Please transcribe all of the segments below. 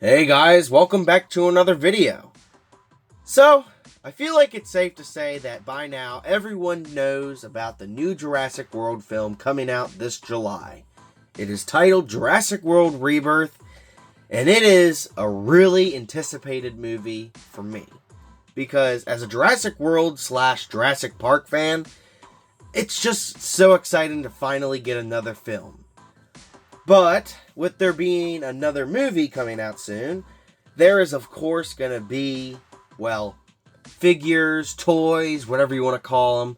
Hey guys, welcome back to another video. So, I feel like it's safe to say that by now everyone knows about the new Jurassic World film coming out this July. It is titled Jurassic World Rebirth, and it is a really anticipated movie for me. Because as a Jurassic World / Jurassic Park fan, it's just so exciting to finally get another film. But, with there being another movie coming out soon, there is of course going to be, well, figures, toys, whatever you want to call them.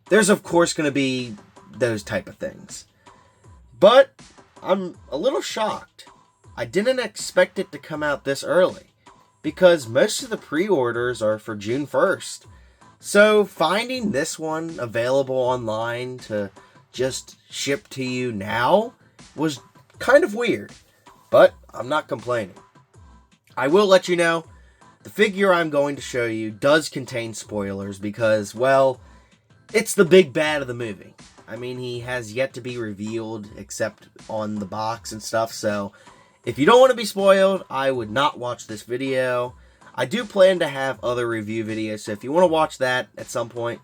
There's of course going to be those type of things. But, I'm a little shocked. I didn't expect it to come out this early, because most of the pre-orders are for June 1st. So, finding this one available online to just ship to you now was kind of weird, but I'm not complaining. I will let you know, the figure I'm going to show you does contain spoilers because, well, it's the big bad of the movie. I mean, he has yet to be revealed except on the box and stuff, so if you don't want to be spoiled, I would not watch this video. I do plan to have other review videos, so if you want to watch that at some point,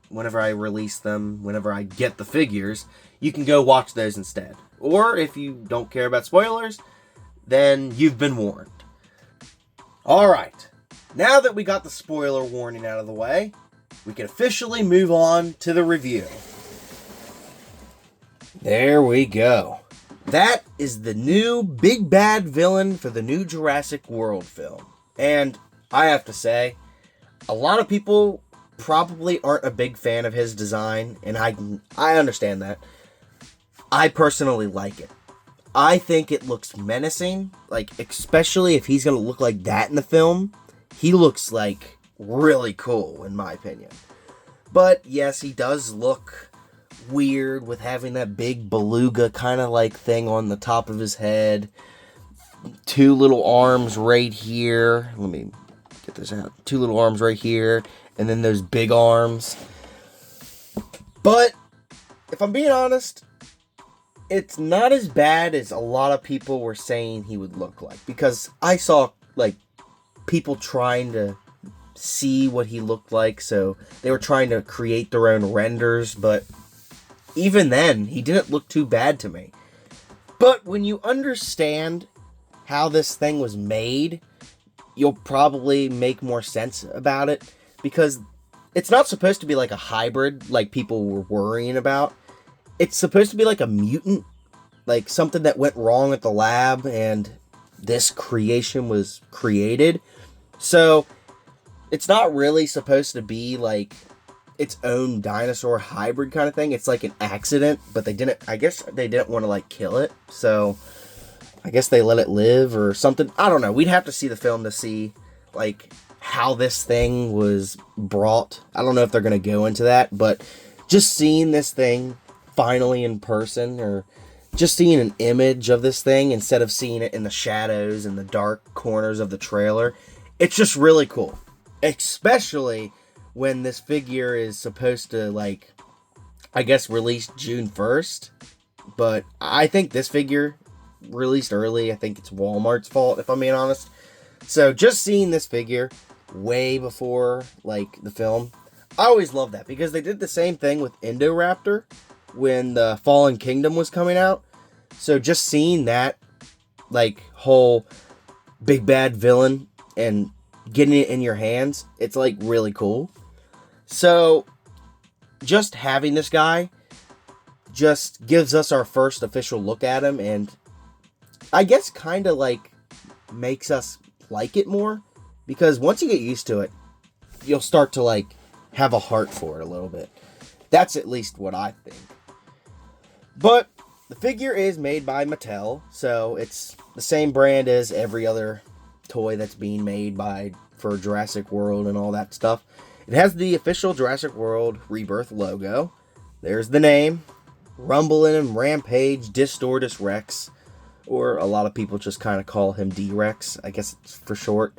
whenever I release them, whenever I get the figures, you can go watch those instead. Or if you don't care about spoilers, then you've been warned. Alright, now that we got the spoiler warning out of the way, we can officially move on to the review. There we go. That is the new big bad villain for the new Jurassic World film. And I have to say, a lot of people probably aren't a big fan of his design, and I understand that. I personally like it. I think it looks menacing, like, especially if he's going to look like that in the film. He looks, like, really cool, in my opinion. But, yes, he does look weird with having that big beluga kind of like thing on the top of his head. Two little arms right here. Let me get this out. Two little arms right here. And then those big arms. But, if I'm being honest, it's not as bad as a lot of people were saying he would look like. Because I saw, like, people trying to see what he looked like. So, they were trying to create their own renders. But, even then, he didn't look too bad to me. But, when you understand how this thing was made, you'll probably make more sense about it. Because it's not supposed to be like a hybrid like people were worrying about. It's supposed to be like a mutant. Like something that went wrong at the lab and this creation was created. So it's not really supposed to be like its own dinosaur hybrid kind of thing. It's like an accident, but I guess they didn't want to like kill it. So I guess they let it live or something. I don't know. We'd have to see the film to see like how this thing was brought. I don't know if they're going to go into that, but just seeing this thing finally in person, or just seeing an image of this thing instead of seeing it in the shadows and the dark corners of the trailer, it's just really cool. Especially when this figure is supposed to, like, I guess release June 1st, but I think this figure released early. I think it's Walmart's fault, if I'm being honest. So just seeing this figure way before, like, the film, I always love that, because they did the same thing with Indoraptor when the Fallen Kingdom was coming out. So just seeing that, like, whole big bad villain and getting it in your hands, it's, like, really cool. So just having this guy just gives us our first official look at him, and I guess kind of, like, makes us like it more. Because once you get used to it, you'll start to, like, have a heart for it a little bit. That's at least what I think. But the figure is made by Mattel, so it's the same brand as every other toy that's being made for Jurassic World and all that stuff. It has the official Jurassic World Rebirth logo. There's the name. Rumbling and Rampage Distortis Rex. Or a lot of people just kind of call him D-Rex. I guess it's for short.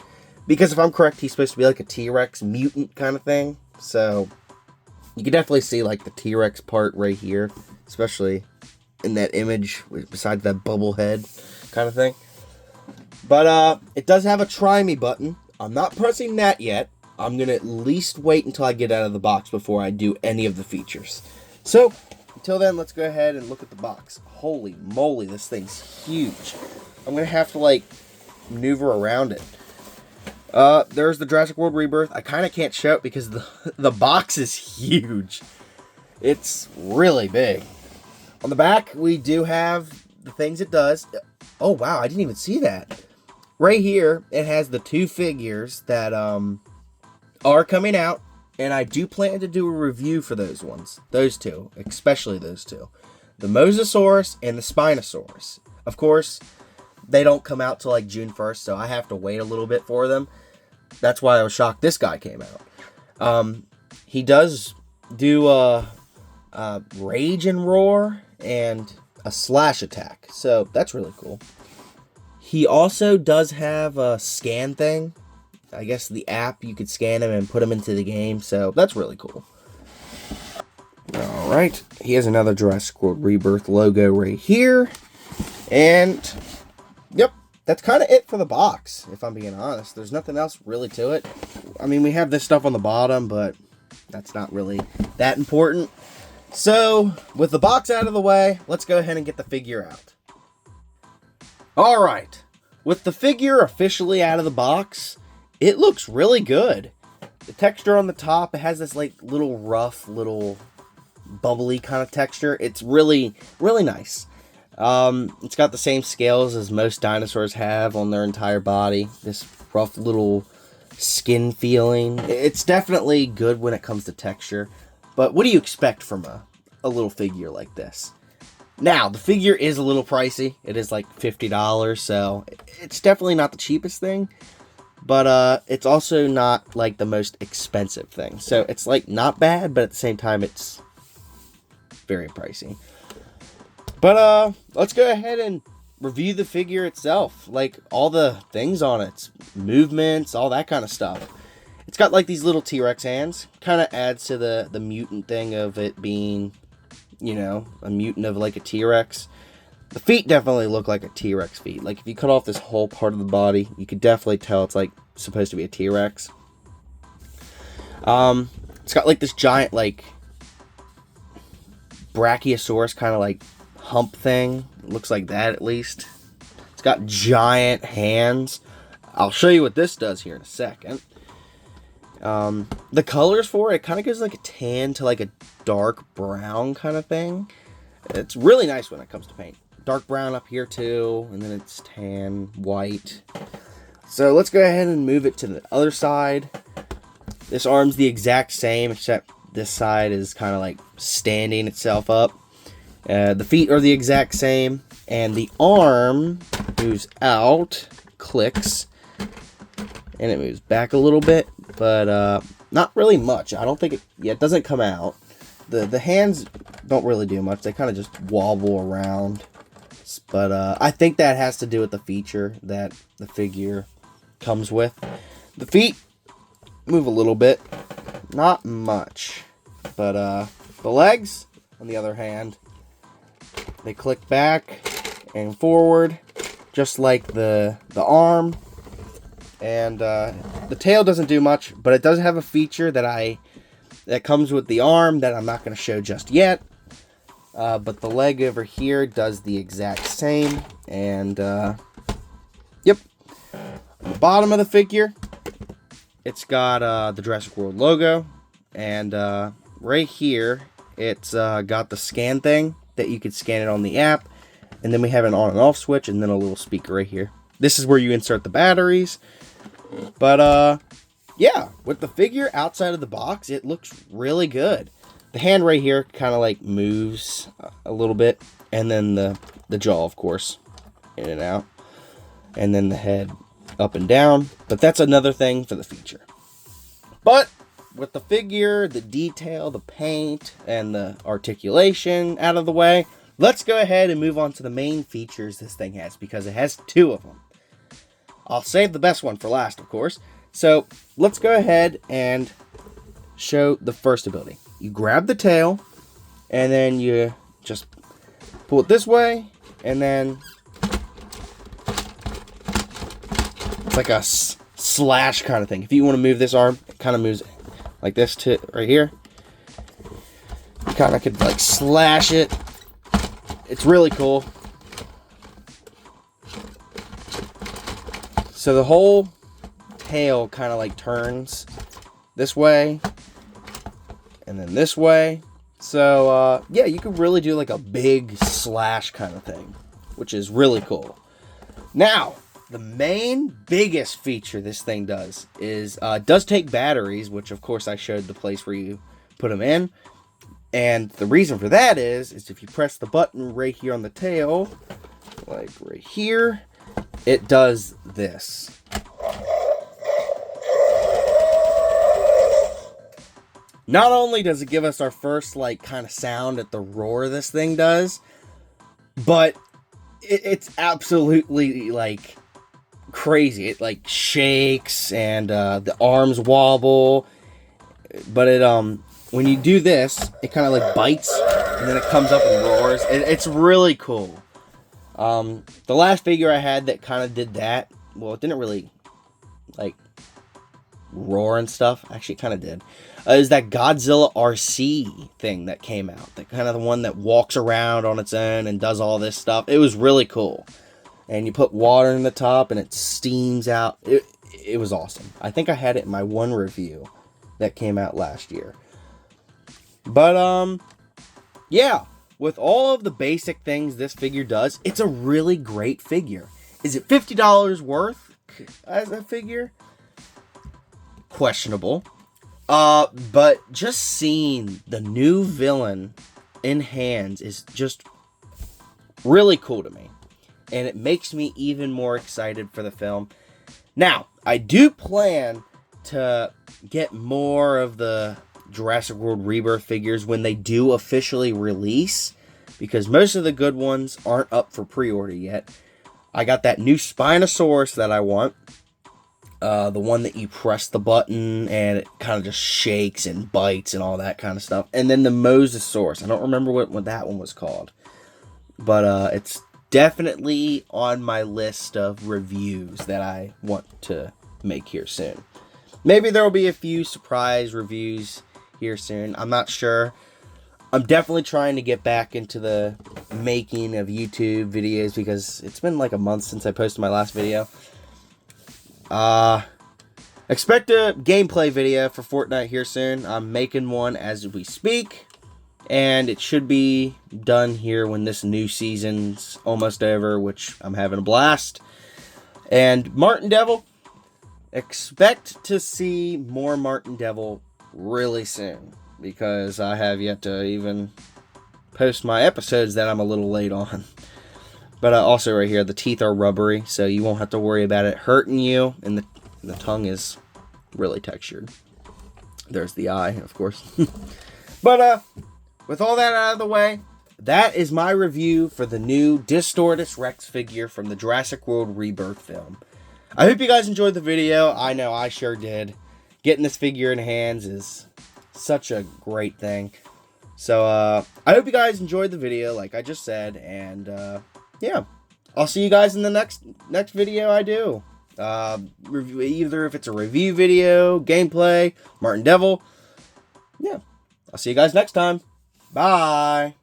Because if I'm correct, he's supposed to be like a T-Rex mutant kind of thing. So you can definitely see like the T-Rex part right here. Especially in that image beside that bubble head kind of thing. But it does have a try me button. I'm not pressing that yet. I'm going to at least wait until I get out of the box before I do any of the features. So, until then, let's go ahead and look at the box. Holy moly, this thing's huge. I'm going to have to, like, maneuver around it. There's the Jurassic World Rebirth. I kind of can't show it because the box is huge. It's really big. On the back, we do have the things it does. Oh, wow, I didn't even see that. Right here, it has the 2 figures that are coming out, and I do plan to do a review for those ones. Those 2, especially those 2. The Mosasaurus and the Spinosaurus. Of course, they don't come out till like June 1st, so I have to wait a little bit for them. That's why I was shocked this guy came out. He does do Rage and Roar and a Slash attack, so that's really cool. He also does have a scan thing. I guess the app, you could scan him and put him into the game, so that's really cool. Alright, he has another Jurassic World Rebirth logo right here. And, yep, that's kind of it for the box, if I'm being honest. There's nothing else really to it. I mean, we have this stuff on the bottom, but that's not really that important. So, with the box out of the way, let's go ahead and get the figure out. Alright, with the figure officially out of the box, it looks really good. The texture on the top, it has this like little rough, little bubbly kind of texture. It's really, really nice. It's got the same scales as most dinosaurs have on their entire body. This rough little skin feeling. It's definitely good when it comes to texture. But what do you expect from a little figure like this? Now, the figure is a little pricey. It is like $50, so it's definitely not the cheapest thing. But it's also not like the most expensive thing. So it's like not bad, but at the same time it's very pricey. But let's go ahead and review the figure itself. Like all the things on it, movements, all that kind of stuff. It's got like these little T-Rex hands. Kind of adds to the mutant thing of it being, you know, a mutant of like a T-Rex. The feet definitely look like a T-Rex feet. Like, if you cut off this whole part of the body, you could definitely tell it's, like, supposed to be a T-Rex. It's got, like, this giant, like, Brachiosaurus kind of, like, hump thing. It looks like that, at least. It's got giant hands. I'll show you what this does here in a second. The colors for it kind of gives, like, a tan to, like, a dark brown kind of thing. It's really nice when it comes to paint. Dark brown up here too, and then it's tan, white. So let's go ahead and move it to the other side. This arm's the exact same, except this side is kind of like standing itself up. The feet are the exact same, and the arm moves out, clicks, and it moves back a little bit, but not really much. I don't think it doesn't come out. The hands don't really do much. They kind of just wobble around. But I think that has to do with the feature that the figure comes with. The feet move a little bit. Not much. But the legs, on the other hand, they click back and forward, just like the arm. And the tail doesn't do much, but it does have a feature that comes with the arm that I'm not going to show just yet. But the leg over here does the exact same. And, yep. On the bottom of the figure, it's got the Jurassic World logo. And right here, it's got the scan thing that you could scan it on the app. And then we have an on and off switch and then a little speaker right here. This is where you insert the batteries. But, yeah, with the figure outside of the box, it looks really good. The hand right here kind of like moves a little bit, and then the jaw, of course, in and out, and then the head up and down. But that's another thing for the feature. But with the figure, the detail, the paint, and the articulation out of the way, let's go ahead and move on to the main features this thing has, because it has 2 of them. I'll save the best one for last, of course. So let's go ahead and show the first ability. You grab the tail, and then you just pull it this way, and then it's like a slash kind of thing. If you want to move this arm, it kind of moves like this to right here. You kind of could like slash it. It's really cool. So the whole tail kind of like turns this way and then this way. So yeah, you could really do like a big slash kind of thing, which is really cool. Now, the main biggest feature this thing does is it does take batteries, which of course I showed the place where you put them in. And the reason for that is if you press the button right here on the tail, like right here, it does this. Not only does it give us our first like kind of sound at the roar this thing does, but it's absolutely like crazy. It like shakes and the arms wobble, but it when you do this, it kind of like bites and then it comes up and roars. It's really cool. The last figure I had that kind of did that, well, it didn't really like roar and stuff. Actually, it kind of did. Is that Godzilla RC thing that came out. That kind of the one that walks around on its own and does all this stuff. It was really cool. And you put water in the top and it steams out. It was awesome. I think I had it in my one review that came out last year. But, yeah. With all of the basic things this figure does, it's a really great figure. Is it $50 worth as a figure? Questionable. But just seeing the new villain in hands is just really cool to me. And it makes me even more excited for the film. Now, I do plan to get more of the Jurassic World Rebirth figures when they do officially release, because most of the good ones aren't up for pre-order yet. I got that new Spinosaurus that I want. The one that you press the button and it kind of just shakes and bites and all that kind of stuff. And then the Mosasaurus. I don't remember what that one was called. But it's definitely on my list of reviews that I want to make here soon. Maybe there will be a few surprise reviews here soon. I'm not sure. I'm definitely trying to get back into the making of YouTube videos because it's been like a month since I posted my last video. Expect a gameplay video for Fortnite here soon. I'm making one as we speak, and it should be done here when this new season's almost over, which I'm having a blast. And Martin Devil, expect to see more Martin Devil really soon, because I have yet to even post my episodes that I'm a little late on. But also right here, the teeth are rubbery, so you won't have to worry about it hurting you. And the tongue is really textured. There's the eye, of course. But with all that out of the way, that is my review for the new Distortis Rex figure from the Jurassic World Rebirth film. I hope you guys enjoyed the video. I know I sure did. Getting this figure in hands is such a great thing. So I hope you guys enjoyed the video, like I just said, and yeah, I'll see you guys in the next video I do. Either if it's a review video, gameplay, Martin Devil. Yeah, I'll see you guys next time. Bye.